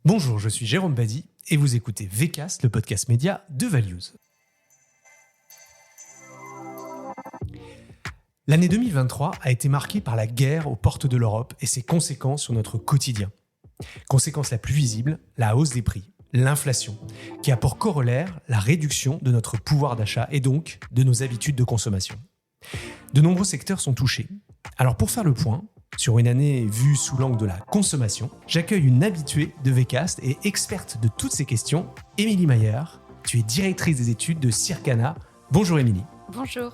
Bonjour, je suis Jérôme Badi et vous écoutez VCast, le podcast média de Values. L'année 2023 a été marquée par la guerre aux portes de l'Europe et ses conséquences sur notre quotidien. Conséquence la plus visible, la hausse des prix, l'inflation, qui a pour corollaire la réduction de notre pouvoir d'achat et donc de nos habitudes de consommation. De nombreux secteurs sont touchés. Alors pour faire le point, sur une année vue sous l'angle de la consommation, j'accueille une habituée de VCast et experte de toutes ces questions, Émilie Mayer. Tu es directrice des études de Circana. Bonjour Émilie. Bonjour.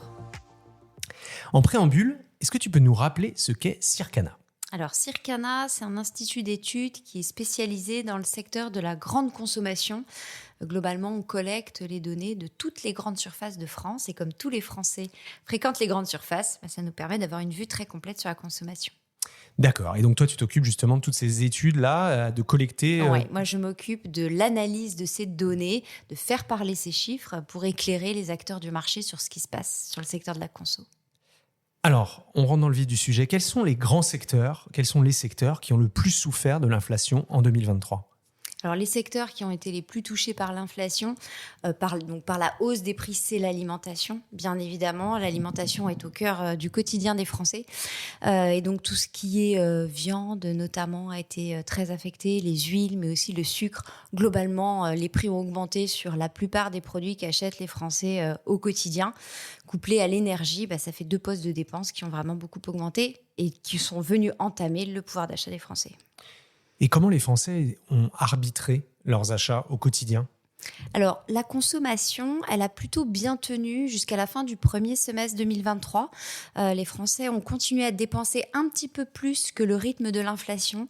En préambule, est-ce que tu peux nous rappeler ce qu'est Circana ? Alors Circana, c'est un institut d'études qui est spécialisé dans le secteur de la grande consommation. Globalement, on collecte les données de toutes les grandes surfaces de France et comme tous les Français fréquentent les grandes surfaces, ça nous permet d'avoir une vue très complète sur la consommation. D'accord. Et donc toi, tu t'occupes justement de toutes ces études-là, de collecter... Oui, moi je m'occupe de l'analyse de ces données, de faire parler ces chiffres pour éclairer les acteurs du marché sur ce qui se passe sur le secteur de la conso. Alors, on rentre dans le vif du sujet. Quels sont les secteurs qui ont le plus souffert de l'inflation en 2023 ? Alors, les secteurs qui ont été les plus touchés par l'inflation, par la hausse des prix, c'est l'alimentation. Bien évidemment, l'alimentation est au cœur du quotidien des Français. Et donc, tout ce qui est viande, notamment, a été très affecté. Les huiles, mais aussi le sucre. Globalement, les prix ont augmenté sur la plupart des produits qu'achètent les Français au quotidien. Couplé à l'énergie, ça fait 2 postes de dépenses qui ont vraiment beaucoup augmenté et qui sont venus entamer le pouvoir d'achat des Français. Et comment les Français ont arbitré leurs achats au quotidien ? Alors, la consommation, elle a plutôt bien tenu jusqu'à la fin du premier semestre 2023. Les Français ont continué à dépenser un petit peu plus que le rythme de l'inflation.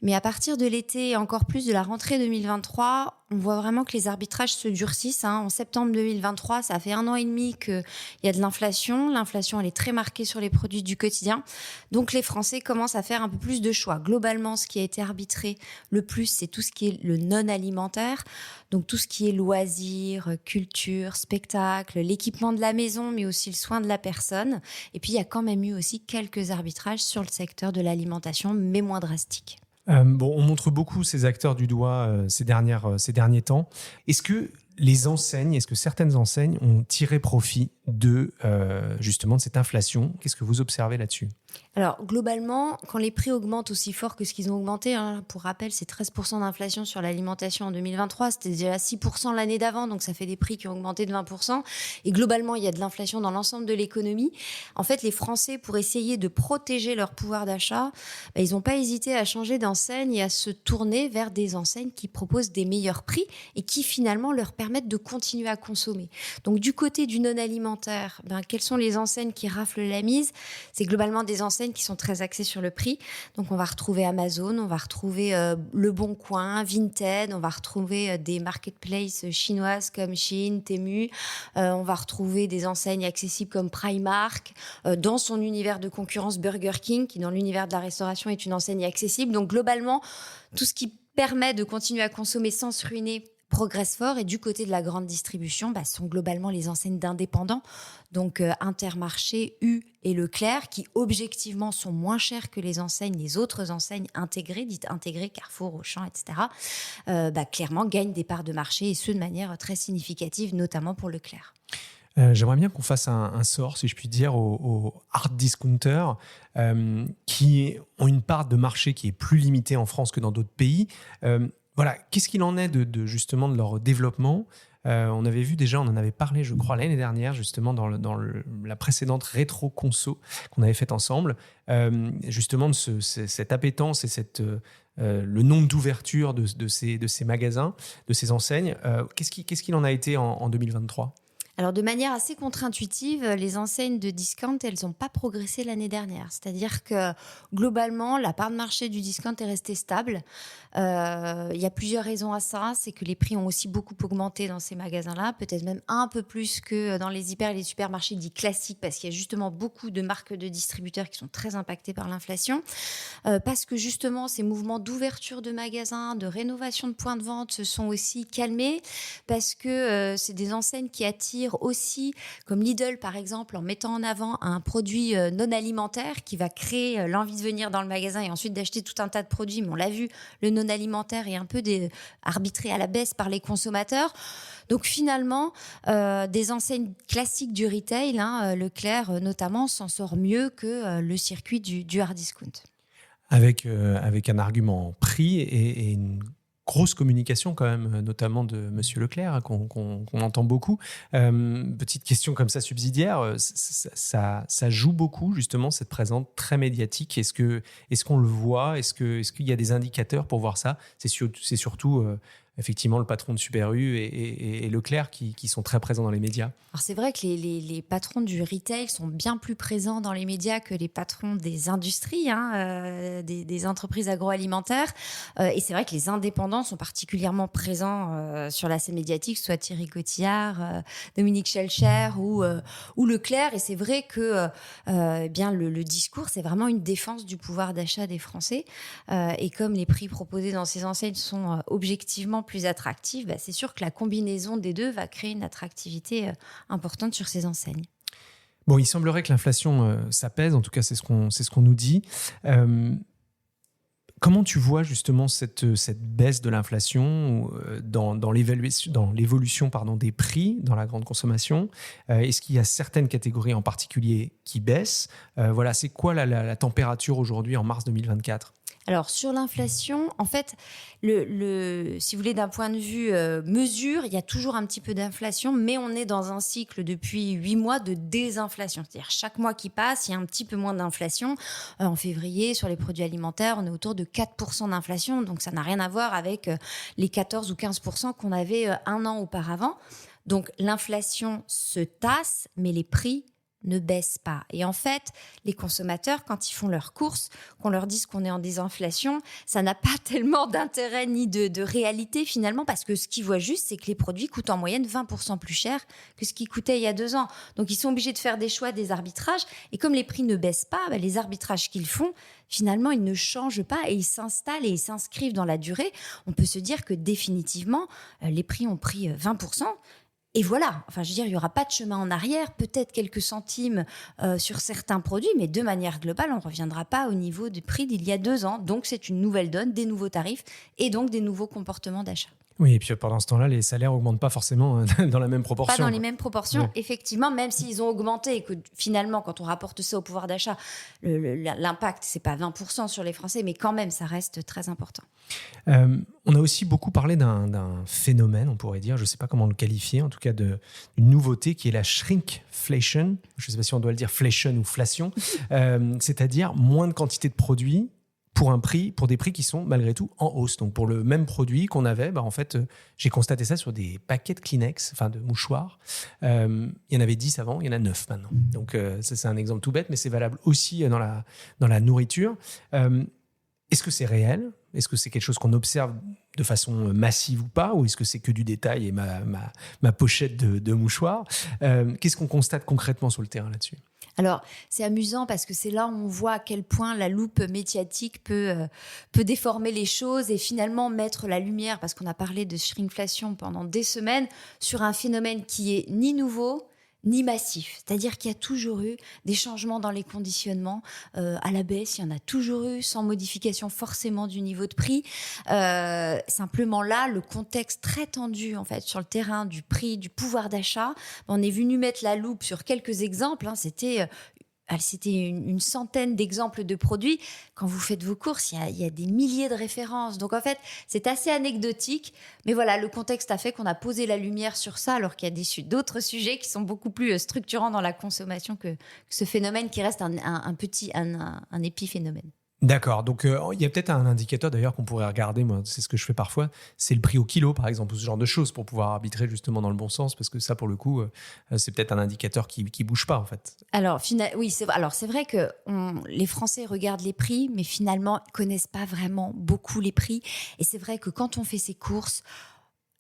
Mais à partir de l'été et encore plus de la rentrée 2023, on voit vraiment que les arbitrages se durcissent. En septembre 2023, ça fait 1 an et demi qu'il y a de l'inflation. L'inflation, elle est très marquée sur les produits du quotidien. Donc, les Français commencent à faire un peu plus de choix. Globalement, ce qui a été arbitré le plus, c'est tout ce qui est le non-alimentaire. Donc, tout ce qui est loisirs, culture, spectacle, l'équipement de la maison, mais aussi le soin de la personne. Et puis, il y a quand même eu aussi quelques arbitrages sur le secteur de l'alimentation, mais moins drastiques. On montre beaucoup ces acteurs du doigt ces derniers temps. Est-ce que certaines enseignes ont tiré profit justement de cette inflation ? Qu'est-ce que vous observez là-dessus ? Alors, globalement, quand les prix augmentent aussi fort que ce qu'ils ont augmenté, pour rappel, c'est 13% d'inflation sur l'alimentation en 2023, c'était déjà 6% l'année d'avant, donc ça fait des prix qui ont augmenté de 20%. Et globalement, il y a de l'inflation dans l'ensemble de l'économie. En fait, les Français, pour essayer de protéger leur pouvoir d'achat, ils n'ont pas hésité à changer d'enseigne et à se tourner vers des enseignes qui proposent des meilleurs prix et qui finalement leur permettent de continuer à consommer. Donc, du côté du non-alimentaire, quelles sont les enseignes qui raflent la mise ? C'est globalement des enseignes qui sont très axées sur le prix. Donc, on va retrouver Amazon, on va retrouver Le Bon Coin, Vinted, on va retrouver des marketplaces chinoises comme Shein, Temu. On va retrouver des enseignes accessibles comme Primark. Dans son univers de concurrence, Burger King, qui dans l'univers de la restauration est une enseigne accessible. Donc, globalement, tout ce qui permet de continuer à consommer sans se ruiner progresse fort. Et du côté de la grande distribution, sont globalement les enseignes d'indépendants. Donc Intermarché, U et Leclerc, qui objectivement sont moins chers que les autres enseignes intégrées, dites intégrées, Carrefour, Auchan, etc., clairement gagnent des parts de marché et ce de manière très significative, notamment pour Leclerc. J'aimerais bien qu'on fasse un sort, si je puis dire, aux hard discounters qui ont une part de marché qui est plus limitée en France que dans d'autres pays. Qu'est-ce qu'il en est justement de leur développement ? On avait vu déjà, on en avait parlé, je crois, l'année dernière, justement, dans la précédente rétro conso qu'on avait faite ensemble, justement de cette appétence et le nombre d'ouvertures de ces magasins, de ces enseignes. Qu'est-ce qu'il en a été en 2023 ? Alors, de manière assez contre-intuitive, les enseignes de discount, elles n'ont pas progressé l'année dernière. C'est-à-dire que, globalement, la part de marché du discount est restée stable. Il y a plusieurs raisons à ça. C'est que les prix ont aussi beaucoup augmenté dans ces magasins-là, peut-être même un peu plus que dans les hyper et les supermarchés dits classiques, parce qu'il y a justement beaucoup de marques de distributeurs qui sont très impactées par l'inflation. Parce que, justement, ces mouvements d'ouverture de magasins, de rénovation de points de vente se sont aussi calmés, parce que c'est des enseignes qui attirent choisir aussi, comme Lidl par exemple, en mettant en avant un produit non alimentaire qui va créer l'envie de venir dans le magasin et ensuite d'acheter tout un tas de produits. Mais on l'a vu, le non alimentaire est un peu arbitré à la baisse par les consommateurs. Donc finalement, des enseignes classiques du retail, Leclerc notamment, s'en sort mieux que le circuit du hard discount. Avec un argument prix et une grosse communication quand même, notamment de Monsieur Leclerc, qu'on entend beaucoup. Petite question comme ça subsidiaire, ça joue beaucoup justement cette présence très médiatique. Est-ce qu'on le voit? Est-ce qu'il y a des indicateurs pour voir ça? C'est surtout effectivement le patron de Super U et Leclerc qui sont très présents dans les médias. Alors c'est vrai que les patrons du retail sont bien plus présents dans les médias que les patrons des industries, des entreprises agroalimentaires. Et c'est vrai que les indépendants sont particulièrement présents sur la scène médiatique, soit Thierry Cotillard, Dominique Schelcher ou Leclerc. Et c'est vrai que bien le discours, c'est vraiment une défense du pouvoir d'achat des Français. Et comme les prix proposés dans ces enseignes sont objectivement plus attractifs, c'est sûr que la combinaison des deux va créer une attractivité importante sur ces enseignes. Bon, il semblerait que l'inflation s'apaise, en tout cas c'est ce qu'on nous dit. Comment tu vois justement cette baisse de l'inflation dans l'évolution des prix dans la grande consommation? Est-ce qu'il y a certaines catégories en particulier qui baissent? C'est quoi la température aujourd'hui en mars 2024? Alors, sur l'inflation, en fait, si vous voulez, d'un point de vue mesure, il y a toujours un petit peu d'inflation, mais on est dans un cycle depuis 8 mois de désinflation. C'est-à-dire, chaque mois qui passe, il y a un petit peu moins d'inflation. En février, sur les produits alimentaires, on est autour de 4% d'inflation. Donc, ça n'a rien à voir avec les 14 ou 15% qu'on avait un an auparavant. Donc, l'inflation se tasse, mais les prix ne baissent pas. Et en fait, les consommateurs, quand ils font leurs courses, qu'on leur dise qu'on est en désinflation, ça n'a pas tellement d'intérêt ni de réalité finalement, parce que ce qu'ils voient juste, c'est que les produits coûtent en moyenne 20% plus cher que ce qu'ils coûtaient il y a 2 ans. Donc, ils sont obligés de faire des choix, des arbitrages. Et comme les prix ne baissent pas, les arbitrages qu'ils font, finalement, ils ne changent pas et ils s'installent et ils s'inscrivent dans la durée. On peut se dire que définitivement, les prix ont pris 20%. Et voilà, enfin, je veux dire, il n'y aura pas de chemin en arrière, peut-être quelques centimes sur certains produits, mais de manière globale, on ne reviendra pas au niveau du prix d'il y a 2 ans. Donc, c'est une nouvelle donne, des nouveaux tarifs et donc des nouveaux comportements d'achat. Oui, et puis pendant ce temps-là, les salaires n'augmentent pas forcément dans la même proportion. Pas dans les mêmes proportions, effectivement, même s'ils ont augmenté et que finalement, quand on rapporte ça au pouvoir d'achat, l'impact, c'est pas 20% sur les Français, mais quand même, ça reste très important. On a aussi beaucoup parlé d'un phénomène, on pourrait dire, je ne sais pas comment le qualifier, en tout cas d'une nouveauté qui est la shrinkflation. Je ne sais pas si on doit le dire flation ou flation, c'est-à-dire moins de quantité de produits pour des prix qui sont malgré tout en hausse. Donc pour le même produit qu'on avait, en fait, j'ai constaté ça sur des paquets de Kleenex, enfin de mouchoirs. Il y en avait 10 avant, il y en a 9 maintenant. Donc ça, c'est un exemple tout bête, mais c'est valable aussi dans la nourriture. Est-ce que c'est réel? Est-ce que c'est quelque chose qu'on observe de façon massive ou pas? Ou est-ce que c'est que du détail et ma pochette de mouchoirs? Qu'est-ce qu'on constate concrètement sur le terrain là-dessus? Alors, c'est amusant parce que c'est là où on voit à quel point la loupe médiatique peut déformer les choses et finalement mettre la lumière, parce qu'on a parlé de shrinkflation pendant des semaines, sur un phénomène qui est ni nouveau, ni massif. C'est-à-dire qu'il y a toujours eu des changements dans les conditionnements. À la baisse, il y en a toujours eu, sans modification forcément du niveau de prix. Simplement là, le contexte très tendu en fait sur le terrain du prix, du pouvoir d'achat, on est venu mettre la loupe sur quelques exemples. C'était une centaine d'exemples de produits. Quand vous faites vos courses, il y a des milliers de références. Donc, en fait, c'est assez anecdotique. Mais voilà, le contexte a fait qu'on a posé la lumière sur ça, alors qu'il y a d'autres sujets qui sont beaucoup plus structurants dans la consommation que ce phénomène qui reste un épiphénomène. D'accord, donc il y a peut-être un indicateur d'ailleurs qu'on pourrait regarder, moi c'est ce que je fais parfois, c'est le prix au kilo par exemple, ou ce genre de choses pour pouvoir arbitrer justement dans le bon sens, parce que ça pour le coup c'est peut-être un indicateur qui bouge pas en fait. Alors oui, c'est vrai que les Français regardent les prix, mais finalement ils connaissent pas vraiment beaucoup les prix, et c'est vrai que quand on fait ses courses,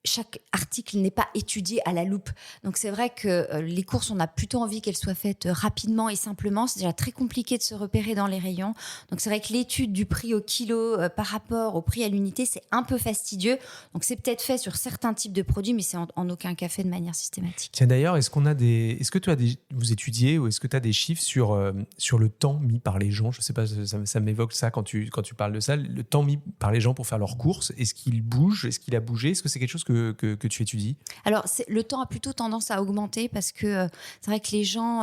chaque article n'est pas étudié à la loupe. Donc, c'est vrai que les courses, on a plutôt envie qu'elles soient faites rapidement et simplement. C'est déjà très compliqué de se repérer dans les rayons. Donc, c'est vrai que l'étude du prix au kilo par rapport au prix à l'unité, c'est un peu fastidieux. Donc, c'est peut-être fait sur certains types de produits, mais c'est en aucun cas fait de manière systématique. Tiens, d'ailleurs, est-ce que vous étudiez ou est-ce que tu as des chiffres sur le temps mis par les gens? Je ne sais pas, ça m'évoque ça quand tu parles de ça. Le temps mis par les gens pour faire leurs courses, est-ce qu'il bouge? Est-ce qu'il a bougé? Est-ce que c'est quelque chose que tu étudies? Alors, le temps a plutôt tendance à augmenter parce que c'est vrai que les gens...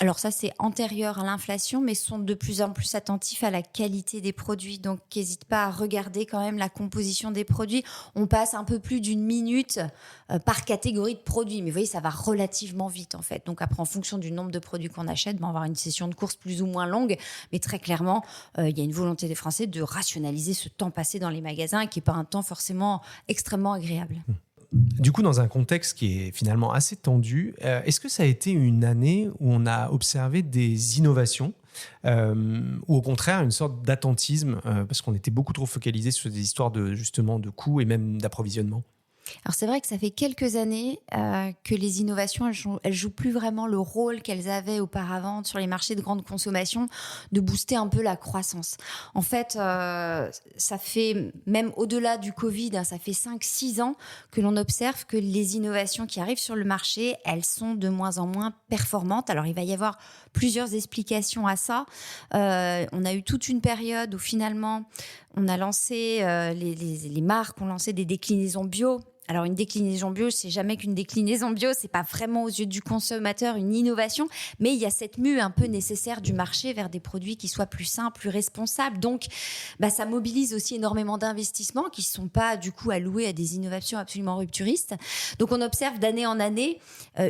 alors ça, c'est antérieur à l'inflation, mais sont de plus en plus attentifs à la qualité des produits. Donc, n'hésite pas à regarder quand même la composition des produits. On passe un peu plus d'1 minute par catégorie de produits. Mais vous voyez, ça va relativement vite, en fait. Donc, après, en fonction du nombre de produits qu'on achète, on va avoir une session de course plus ou moins longue. Mais très clairement, il y a une volonté des Français de rationaliser ce temps passé dans les magasins, qui n'est pas un temps forcément extrêmement agréable. Du coup, dans un contexte qui est finalement assez tendu, est-ce que ça a été une année où on a observé des innovations ou au contraire une sorte d'attentisme parce qu'on était beaucoup trop focalisé sur des histoires justement de coûts et même d'approvisionnement? Alors c'est vrai que ça fait quelques années que les innovations, elles jouent plus vraiment le rôle qu'elles avaient auparavant sur les marchés de grande consommation, de booster un peu la croissance. En fait, ça fait, même au-delà du Covid, ça fait 5-6 ans que l'on observe que les innovations qui arrivent sur le marché, elles sont de moins en moins performantes. Alors il va y avoir plusieurs explications à ça. On a eu toute une période où finalement, on a lancé, les marques ont lancé des déclinaisons bio. Alors, une déclinaison bio, c'est jamais qu'une déclinaison bio. C'est pas vraiment aux yeux du consommateur une innovation, mais il y a cette mue un peu nécessaire du marché vers des produits qui soient plus sains, plus responsables. Donc, ça mobilise aussi énormément d'investissements qui sont pas, du coup, alloués à des innovations absolument rupturistes. Donc, on observe d'année en année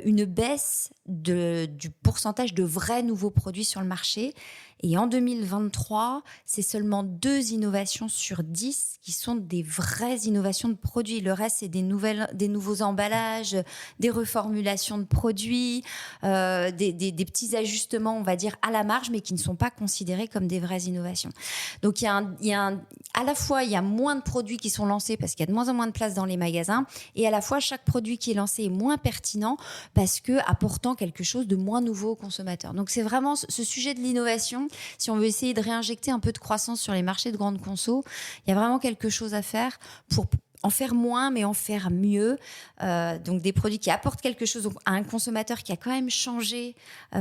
une baisse du pourcentage de vrais nouveaux produits sur le marché. Et en 2023, c'est seulement 2 innovations sur 10 qui sont des vraies innovations de produits. Le reste, c'est des nouveaux emballages, des reformulations de produits, des petits ajustements, on va dire, à la marge, mais qui ne sont pas considérés comme des vraies innovations. Donc, à la fois, il y a moins de produits qui sont lancés parce qu'il y a de moins en moins de place dans les magasins, et à la fois, chaque produit qui est lancé est moins pertinent parce que apportant quelque chose de moins nouveau aux consommateurs. Donc, c'est vraiment ce sujet de l'innovation. Si on veut essayer de réinjecter un peu de croissance sur les marchés de grande conso, il y a vraiment quelque chose à faire pour en faire moins, mais en faire mieux. Donc, des produits qui apportent quelque chose à un consommateur qui a quand même changé,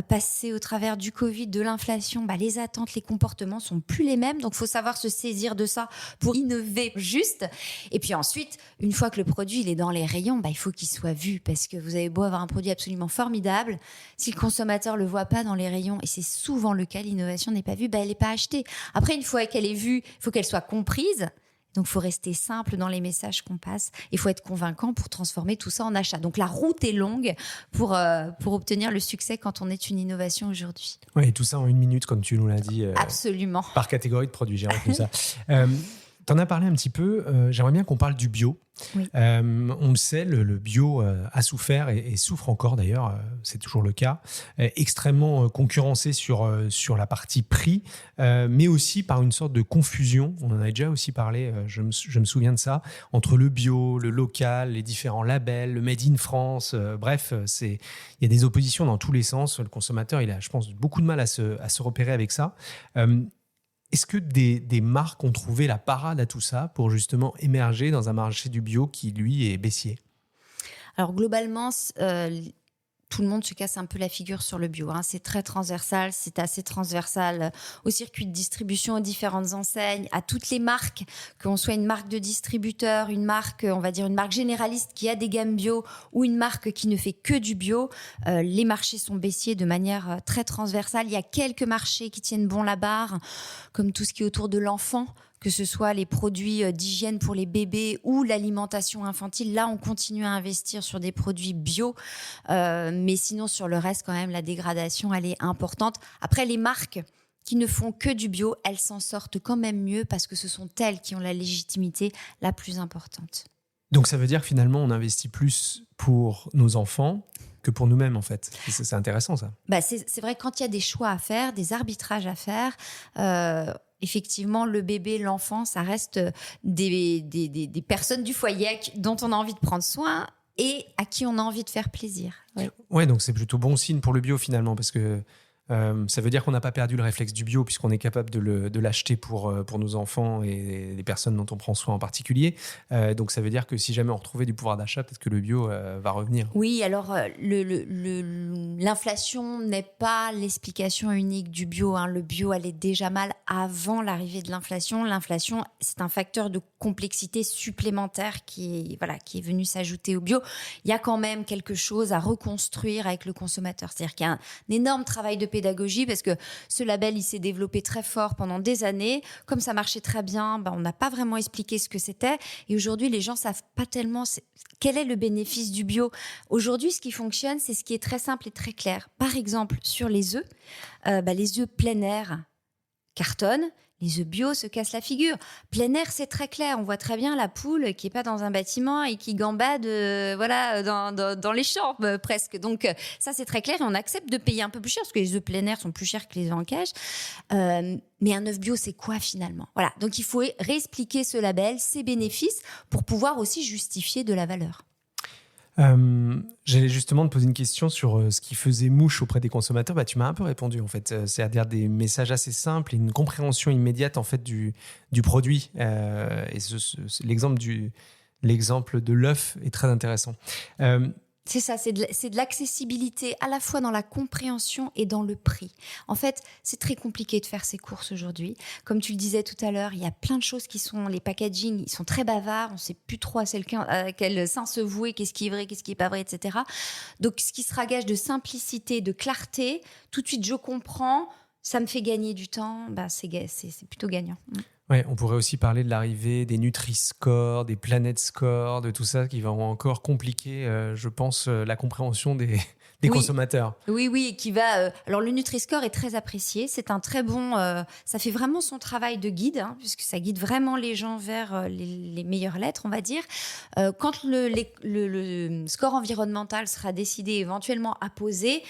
passé au travers du Covid, de l'inflation. Les attentes, les comportements sont plus les mêmes. Donc, il faut savoir se saisir de ça pour innover juste. Et puis ensuite, une fois que le produit il est dans les rayons, il faut qu'il soit vu. Parce que vous avez beau avoir un produit absolument formidable, si le consommateur ne le voit pas dans les rayons, et c'est souvent le cas, l'innovation n'est pas vue, elle n'est pas achetée. Après, une fois qu'elle est vue, il faut qu'elle soit comprise. Donc, il faut rester simple dans les messages qu'on passe. Il faut être convaincant pour transformer tout ça en achat. Donc, la route est longue pour obtenir le succès quand on est une innovation aujourd'hui. Oui, et tout ça en 1 minute, comme tu nous l'as dit. Absolument. Par catégorie de produits, j'ai retenu ça. Tu en as parlé un petit peu. J'aimerais bien qu'on parle du bio. Oui. On le sait, le bio a souffert et souffre encore d'ailleurs, c'est toujours le cas, extrêmement concurrencé sur la partie prix, mais aussi par une sorte de confusion, on en a déjà aussi parlé, je me souviens de ça, entre le bio, le local, les différents labels, le Made in France, bref, il y a des oppositions dans tous les sens, le consommateur il a, je pense, beaucoup de mal à se repérer avec ça. Est-ce que des marques ont trouvé la parade à tout ça pour justement émerger dans un marché du bio qui, lui, est baissier? Alors, globalement, tout le monde se casse un peu la figure sur le bio. C'est très transversal, c'est assez transversal au circuit de distribution, aux différentes enseignes, à toutes les marques, qu'on soit une marque de distributeur, une marque, on va dire une marque généraliste qui a des gammes bio ou une marque qui ne fait que du bio. Les marchés sont baissiers de manière très transversale. Il y a quelques marchés qui tiennent bon la barre, comme tout ce qui est autour de l'enfant, que ce soit les produits d'hygiène pour les bébés ou l'alimentation infantile. Là, on continue à investir sur des produits bio. Mais sinon, sur le reste, quand même, la dégradation, elle est importante. Après, les marques qui ne font que du bio, elles s'en sortent quand même mieux parce que ce sont elles qui ont la légitimité la plus importante. Donc, ça veut dire finalement, on investit plus pour nos enfants que pour nous-mêmes, en fait. C'est intéressant, ça. C'est vrai que quand il y a des choix à faire, des arbitrages à faire, effectivement, le bébé, l'enfant, ça reste des personnes du foyer dont on a envie de prendre soin et à qui on a envie de faire plaisir. Ouais, donc c'est plutôt bon signe pour le bio finalement, parce que ça veut dire qu'on n'a pas perdu le réflexe du bio puisqu'on est capable de l'acheter pour nos enfants et les personnes dont on prend soin en particulier. Donc ça veut dire que si jamais on retrouvait du pouvoir d'achat, peut-être que le bio va revenir. Oui, alors l'inflation n'est pas l'explication unique du bio. Hein. Le bio allait déjà mal avant l'arrivée de l'inflation. L'inflation, c'est un facteur de complexité supplémentaire qui est venu s'ajouter au bio. Il y a quand même quelque chose à reconstruire avec le consommateur. C'est-à-dire qu'il y a un énorme travail de pédagogie parce que ce label, il s'est développé très fort pendant des années. Comme ça marchait très bien, on n'a pas vraiment expliqué ce que c'était. Et aujourd'hui, les gens savent pas tellement quel est le bénéfice du bio. Aujourd'hui, ce qui fonctionne, c'est ce qui est très simple et très clair. Par exemple, sur les œufs, les œufs plein air cartonnent. Les œufs bio se cassent la figure. Plein air, c'est très clair. On voit très bien la poule qui n'est pas dans un bâtiment et qui gambade dans les champs presque. Donc ça, c'est très clair et on accepte de payer un peu plus cher parce que les œufs plein air sont plus chers que les œufs en cage. Mais un œuf bio, c'est quoi finalement ? Voilà. Donc il faut réexpliquer ce label, ses bénéfices pour pouvoir aussi justifier de la valeur. J'allais justement te poser une question sur ce qui faisait mouche auprès des consommateurs. Tu m'as un peu répondu en fait. C'est-à-dire des messages assez simples et une compréhension immédiate en fait du produit. Et l'exemple de l'œuf est très intéressant. C'est ça, c'est de l'accessibilité à la fois dans la compréhension et dans le prix. En fait, c'est très compliqué de faire ses courses aujourd'hui. Comme tu le disais tout à l'heure, il y a plein de choses les packaging, ils sont très bavards, on ne sait plus trop à quel sens se vouer, qu'est-ce qui est vrai, qu'est-ce qui n'est pas vrai, etc. Donc, ce qui sera gage de simplicité, de clarté, tout de suite, je comprends, ça me fait gagner du temps, c'est plutôt gagnant. Ouais, on pourrait aussi parler de l'arrivée des Nutri-Score, des Planet Score, de tout ça qui va encore compliquer, je pense, la compréhension des consommateurs. Oui, qui va. Alors le Nutri-Score est très apprécié. C'est un très bon. Ça fait vraiment son travail de guide, puisque ça guide vraiment les gens vers les meilleures lettres, on va dire. Quand le score environnemental sera décidé éventuellement à poser.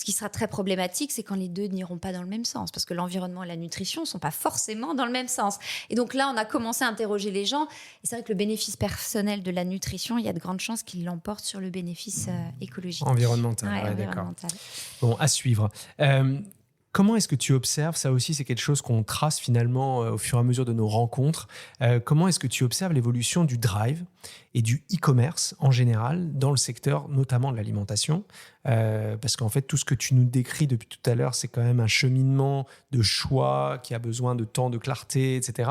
Ce qui sera très problématique, c'est quand les deux n'iront pas dans le même sens, parce que l'environnement et la nutrition ne sont pas forcément dans le même sens. Et donc là, on a commencé à interroger les gens. Et c'est vrai que le bénéfice personnel de la nutrition, il y a de grandes chances qu'il l'emporte sur le bénéfice écologique. Environnemental, environnemental. D'accord. Bon, à suivre. Comment est-ce que tu observes, ça aussi c'est quelque chose qu'on trace finalement au fur et à mesure de nos rencontres, comment est-ce que tu observes l'évolution du drive et du e-commerce en général dans le secteur notamment de l'alimentation, parce qu'en fait tout ce que tu nous décris depuis tout à l'heure, c'est quand même un cheminement de choix qui a besoin de temps, de clarté, etc.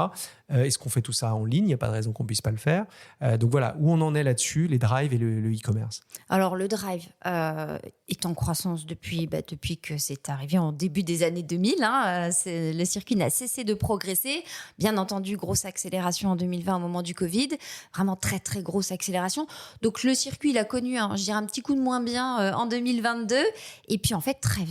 Est-ce qu'on fait tout ça en ligne ? Il n'y a pas de raison qu'on ne puisse pas le faire. Donc voilà, où on en est là-dessus, les drives et le e-commerce. Alors le drive est en croissance depuis que c'est arrivé en début des années 2000. Le circuit n'a cessé de progresser. Bien entendu, grosse accélération en 2020 au moment du Covid. Vraiment très, très grosse accélération. Donc, le circuit, il a connu, je dirais, un petit coup de moins bien en 2022. Et puis, en fait, très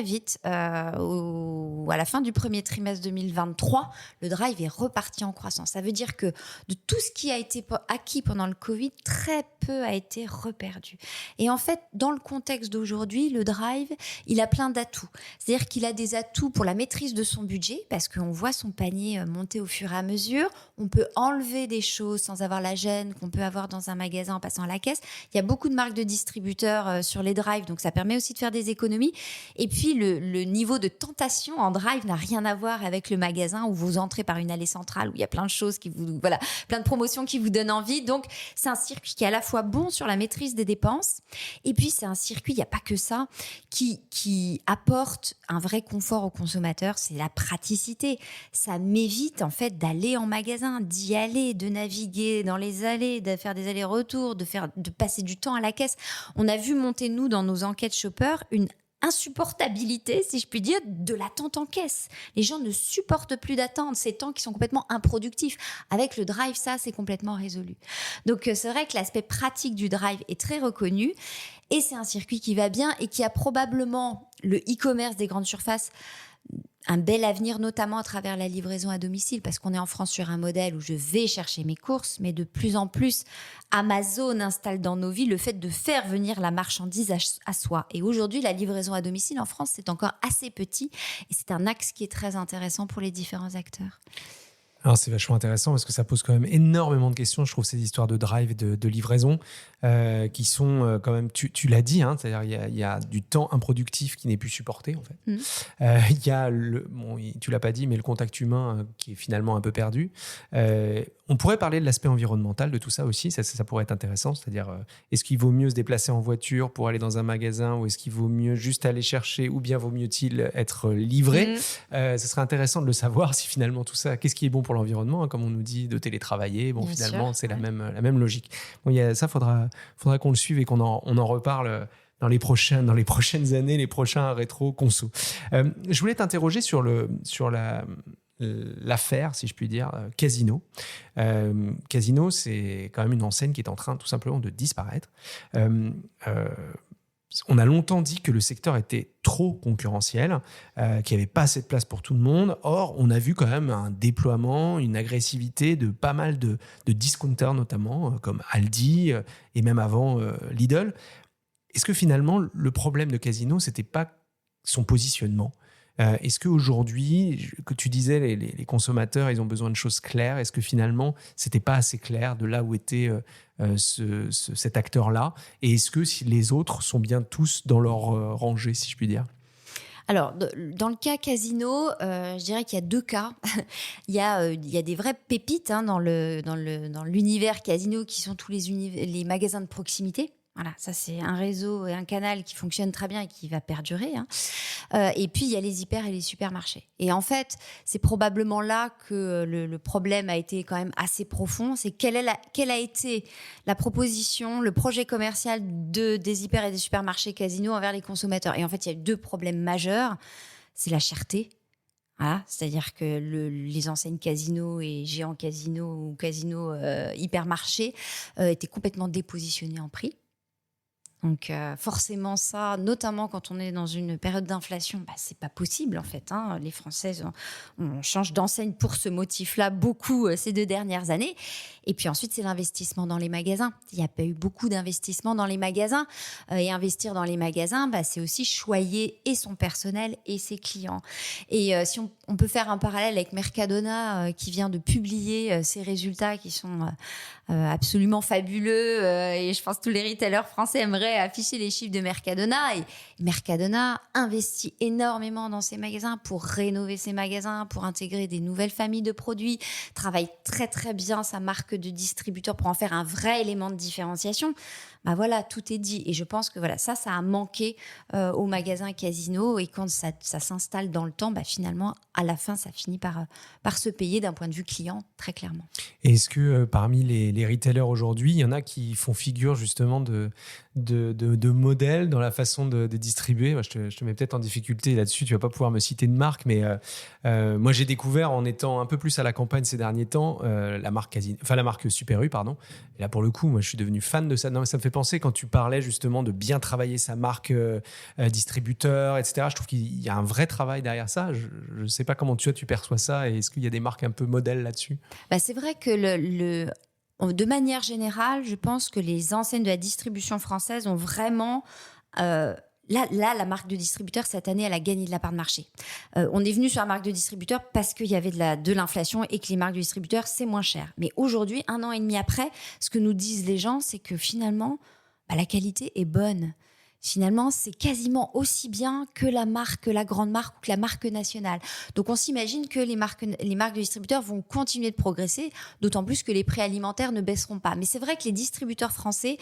vite, à la fin du premier trimestre 2023, le drive est reparti en croissance. Ça veut dire que de tout ce qui a été acquis pendant le Covid, très peu a été reperdu. Et en fait, dans le contexte d'aujourd'hui, le drive, il a plein d'atouts. C'est-à-dire qu'il a des atouts pour la maîtrise de son budget, parce qu'on voit son panier monter au fur et à mesure. On peut enlever des choses sans avoir la gêne qu'on peut avoir dans un magasin en passant à la caisse. Il y a beaucoup de marques de distributeurs sur les drives, donc ça permet aussi de faire des économies. Et puis, le niveau de tentation en drive n'a rien à voir avec le magasin où vous entrez par une allée centrale, où il y a plein de choses plein de promotions qui vous donnent envie. Donc, c'est un circuit qui est à la fois bon sur la maîtrise des dépenses, et puis c'est un circuit, il n'y a pas que ça, qui apporte un vrai confort au consommateur, c'est la praticité. Ça m'évite en fait d'aller en magasin, d'y aller, de naviguer dans les allées, de faire des allers-retours, de passer du temps à la caisse. On a vu monter, nous, dans nos enquêtes shopper, une insupportabilité, si je puis dire, de l'attente en caisse. Les gens ne supportent plus d'attendre, ces temps qui sont complètement improductifs. Avec le drive, ça, c'est complètement résolu. Donc, c'est vrai que l'aspect pratique du drive est très reconnu et c'est un circuit qui va bien et qui a probablement le e-commerce des grandes surfaces un bel avenir, notamment à travers la livraison à domicile, parce qu'on est en France sur un modèle où je vais chercher mes courses, mais de plus en plus, Amazon installe dans nos vies le fait de faire venir la marchandise à soi. Et aujourd'hui, la livraison à domicile en France, c'est encore assez petit et c'est un axe qui est très intéressant pour les différents acteurs. Alors c'est vachement intéressant parce que ça pose quand même énormément de questions, je trouve, ces histoires de drive et de livraison qui sont quand même, tu l'as dit, hein, c'est-à-dire il y a du temps improductif qui n'est plus supporté en fait. Il y a, tu l'as pas dit, mais le contact humain qui est finalement un peu perdu. On pourrait parler de l'aspect environnemental de tout ça aussi, ça pourrait être intéressant, c'est-à-dire est-ce qu'il vaut mieux se déplacer en voiture pour aller dans un magasin ou est-ce qu'il vaut mieux juste aller chercher ou bien vaut mieux-il être livré. Ce serait intéressant de le savoir si finalement tout ça, qu'est-ce qui est bon pour l'environnement, hein, comme on nous dit de télétravailler, bon bien finalement sûr, c'est la même logique. Bon, ça faudra qu'on le suive et qu'on en reparle dans les prochaines années, les prochains rétro conso. Je voulais t'interroger sur l'affaire, si je puis dire, Casino. Casino, c'est quand même une enseigne qui est en train tout simplement de disparaître. On a longtemps dit que le secteur était trop concurrentiel, qu'il n'y avait pas assez de place pour tout le monde. Or, on a vu quand même un déploiement, une agressivité de pas mal de discounters, notamment, comme Aldi et même avant Lidl. Est-ce que finalement, le problème de Casino, ce n'était pas son positionnement ? Est-ce qu'aujourd'hui, que tu disais, les consommateurs, ils ont besoin de choses claires. Est-ce que finalement, c'était pas assez clair de là où était cet acteur-là? Et est-ce que si les autres sont bien tous dans leur rangée, si je puis dire? Alors, dans le cas Casino, je dirais qu'il y a deux cas. Il y a des vraies pépites dans l'univers Casino qui sont tous les magasins de proximité. Voilà, ça c'est un réseau et un canal qui fonctionne très bien et qui va perdurer. Et puis il y a les hyper et les supermarchés. Et en fait, c'est probablement là que le problème a été quand même assez profond. C'est quelle a été la proposition, le projet commercial des hyper et des supermarchés Casino envers les consommateurs. Et en fait, il y a deux problèmes majeurs. C'est la cherté. Voilà, c'est-à-dire que les enseignes Casino et Géant Casino ou Casino hypermarché étaient complètement dépositionnés en prix. Donc forcément ça, notamment quand on est dans une période d'inflation, c'est pas possible en fait. Les Françaises, on change d'enseigne pour ce motif-là beaucoup ces 2 dernières années. Et puis ensuite, c'est l'investissement dans les magasins. Il n'y a pas eu beaucoup d'investissement dans les magasins. Et investir dans les magasins, c'est aussi choyer et son personnel et ses clients. Et si on peut faire un parallèle avec Mercadona qui vient de publier ses résultats qui sont absolument fabuleux. Et je pense que tous les retailers français aimeraient afficher les chiffres de Mercadona. Et Mercadona investit énormément dans ses magasins pour rénover ses magasins, pour intégrer des nouvelles familles de produits, travaille très très bien sa marque de distributeur pour en faire un vrai élément de différenciation. Voilà, tout est dit. Et je pense que ça a manqué au magasin Casino. Et quand ça s'installe dans le temps, finalement, à la fin, ça finit par se payer d'un point de vue client, très clairement. Et est-ce que parmi les retailers aujourd'hui, il y en a qui font figure justement de modèles dans la façon de distribuer? Moi, je te mets peut-être en difficulté là-dessus, tu ne vas pas pouvoir me citer de marque, mais moi, j'ai découvert en étant un peu plus à la campagne ces derniers temps, la marque Super U, pardon. Et là, pour le coup, moi, je suis devenu fan de ça. Non, mais ça me fait penser quand tu parlais justement de bien travailler sa marque distributeur, etc. Je trouve qu'il y a un vrai travail derrière ça. Je ne sais pas comment tu perçois ça et est-ce qu'il y a des marques un peu modèles là-dessus? C'est vrai que de manière générale, je pense que les enseignes de la distribution française ont vraiment... Là, la marque de distributeur, cette année, elle a gagné de la part de marché. On est venu sur la marque de distributeur parce qu'il y avait de l'inflation et que les marques de distributeurs, c'est moins cher. Mais aujourd'hui, 1 an et demi après, ce que nous disent les gens, c'est que finalement, la qualité est bonne. Finalement, c'est quasiment aussi bien que la grande marque ou que la marque nationale. Donc, on s'imagine que les marques de distributeurs vont continuer de progresser, d'autant plus que les prix alimentaires ne baisseront pas. Mais c'est vrai que les distributeurs français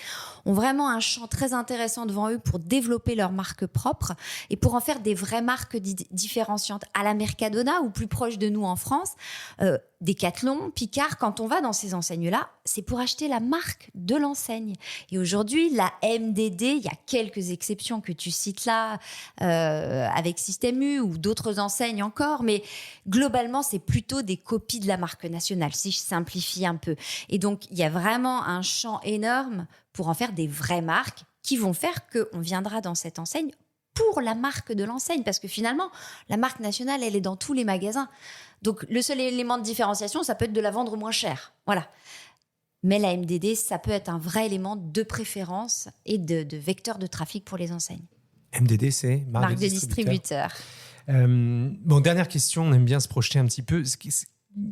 ont vraiment un champ très intéressant devant eux pour développer leurs marques propres et pour en faire des vraies marques différenciantes à la Mercadona ou plus proche de nous en France. Decathlon, Picard, quand on va dans ces enseignes-là, c'est pour acheter la marque de l'enseigne. Et aujourd'hui, la MDD, il y a quelques exceptions que tu cites là, avec Système U ou d'autres enseignes encore, mais globalement, c'est plutôt des copies de la marque nationale, si je simplifie un peu. Et donc, il y a vraiment un champ énorme pour en faire des vraies marques qui vont faire qu'on viendra dans cette enseigne pour la marque de l'enseigne, parce que finalement, la marque nationale, elle est dans tous les magasins. Donc, le seul élément de différenciation, ça peut être de la vendre moins cher. Voilà. Mais la MDD, ça peut être un vrai élément de préférence et de vecteur de trafic pour les enseignes. MDD, c'est marque de distributeur. Dernière question, on aime bien se projeter un petit peu.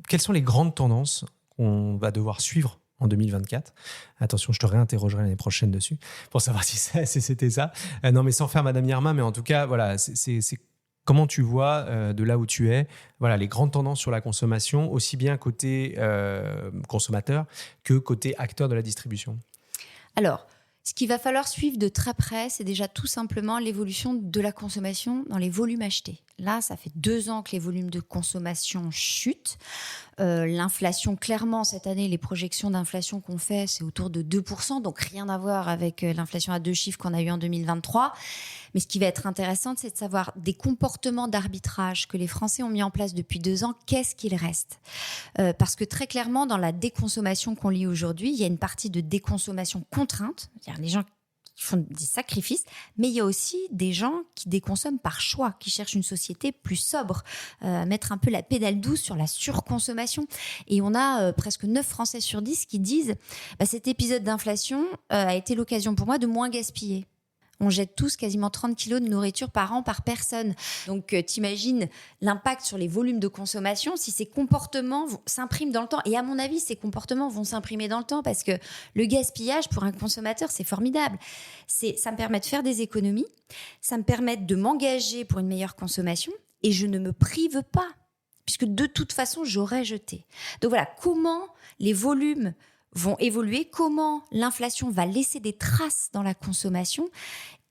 Quelles sont les grandes tendances qu'on va devoir suivre en 2024? Attention, je te réinterrogerai l'année prochaine dessus pour savoir si c'était ça. Non, mais sans faire Madame Irma, mais en tout cas, voilà, c'est comment tu vois de là où tu es, voilà, les grandes tendances sur la consommation, aussi bien côté consommateur que côté acteur de la distribution. Alors, ce qu'il va falloir suivre de très près, c'est déjà tout simplement l'évolution de la consommation dans les volumes achetés. Là, ça fait 2 ans que les volumes de consommation chutent. L'inflation, clairement, cette année, les projections d'inflation qu'on fait, c'est autour de 2%, donc rien à voir avec l'inflation à 2 chiffres qu'on a eu en 2023. Mais ce qui va être intéressant, c'est de savoir des comportements d'arbitrage que les Français ont mis en place depuis 2 ans, qu'est-ce qu'il reste ? Parce que très clairement, dans la déconsommation qu'on lit aujourd'hui, il y a une partie de déconsommation contrainte, c'est-à-dire les gens qui font des sacrifices, mais il y a aussi des gens qui déconsomment par choix, qui cherchent une société plus sobre, mettre un peu la pédale douce sur la surconsommation. Et on a presque 9 Français sur 10 qui disent cet épisode d'inflation a été l'occasion pour moi de moins gaspiller. On jette tous quasiment 30 kilos de nourriture par an par personne. Donc, t'imagines l'impact sur les volumes de consommation si ces comportements s'impriment dans le temps. Et à mon avis, ces comportements vont s'imprimer dans le temps parce que le gaspillage, pour un consommateur, c'est formidable. Ça me permet de faire des économies, ça me permet de m'engager pour une meilleure consommation et je ne me prive pas puisque de toute façon, j'aurais jeté. Donc voilà, comment les volumes vont évoluer, comment l'inflation va laisser des traces dans la consommation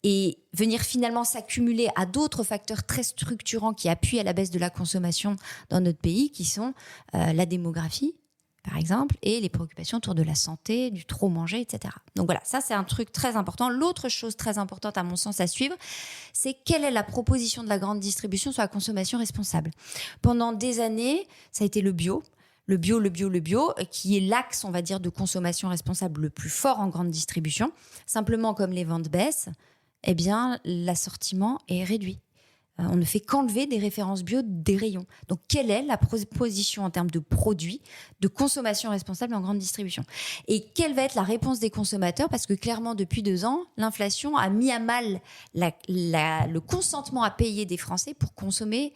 et venir finalement s'accumuler à d'autres facteurs très structurants qui appuient à la baisse de la consommation dans notre pays, qui sont la démographie, par exemple, et les préoccupations autour de la santé, du trop manger, etc. Donc voilà, ça c'est un truc très important. L'autre chose très importante à mon sens à suivre, c'est quelle est la proposition de la grande distribution sur la consommation responsable. Pendant des années, ça a été le bio, qui est l'axe, on va dire, de consommation responsable le plus fort en grande distribution. Simplement, comme les ventes baissent, eh bien, l'assortiment est réduit. On ne fait qu'enlever des références bio des rayons. Donc, quelle est la proposition en termes de produits, de consommation responsable en grande distribution ? Et quelle va être la réponse des consommateurs ? Parce que clairement, depuis 2 ans, l'inflation a mis à mal le consentement à payer des Français pour consommer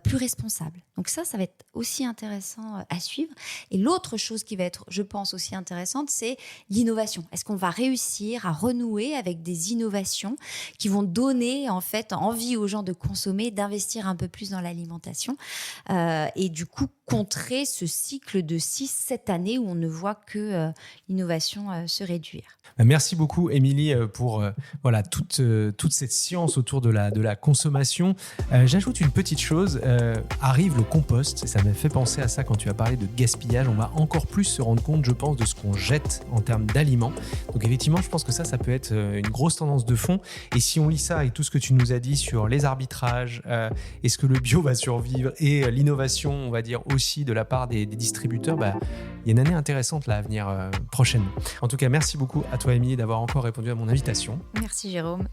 plus responsable. Donc ça va être aussi intéressant à suivre. Et l'autre chose qui va être, je pense, aussi intéressante, c'est l'innovation. Est-ce qu'on va réussir à renouer avec des innovations qui vont donner en fait envie aux gens de consommer, d'investir un peu plus dans l'alimentation et du coup contrer ce cycle de 6-7 années où on ne voit que l'innovation se réduire. Merci beaucoup, Émilie, pour toute cette science autour de la consommation. J'ajoute une petite chose. Arrive le compost, et ça m'a fait penser à ça quand tu as parlé de gaspillage. On va encore plus se rendre compte, je pense, de ce qu'on jette en termes d'aliments. Donc effectivement, je pense que ça peut être une grosse tendance de fond. Et si on lit ça avec tout ce que tu nous as dit sur les arbitrages, est-ce que le bio va survivre et l'innovation, on va dire aussi de la part des distributeurs, il y a une année intéressante là à venir prochainement. En tout cas, merci beaucoup à toi, Émilie, d'avoir encore répondu à mon invitation. Merci, Jérôme.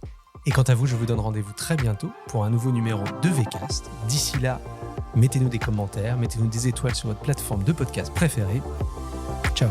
Et quant à vous, je vous donne rendez-vous très bientôt pour un nouveau numéro de VCast. D'ici là, mettez-nous des commentaires, mettez-nous des étoiles sur votre plateforme de podcast préférée. Ciao.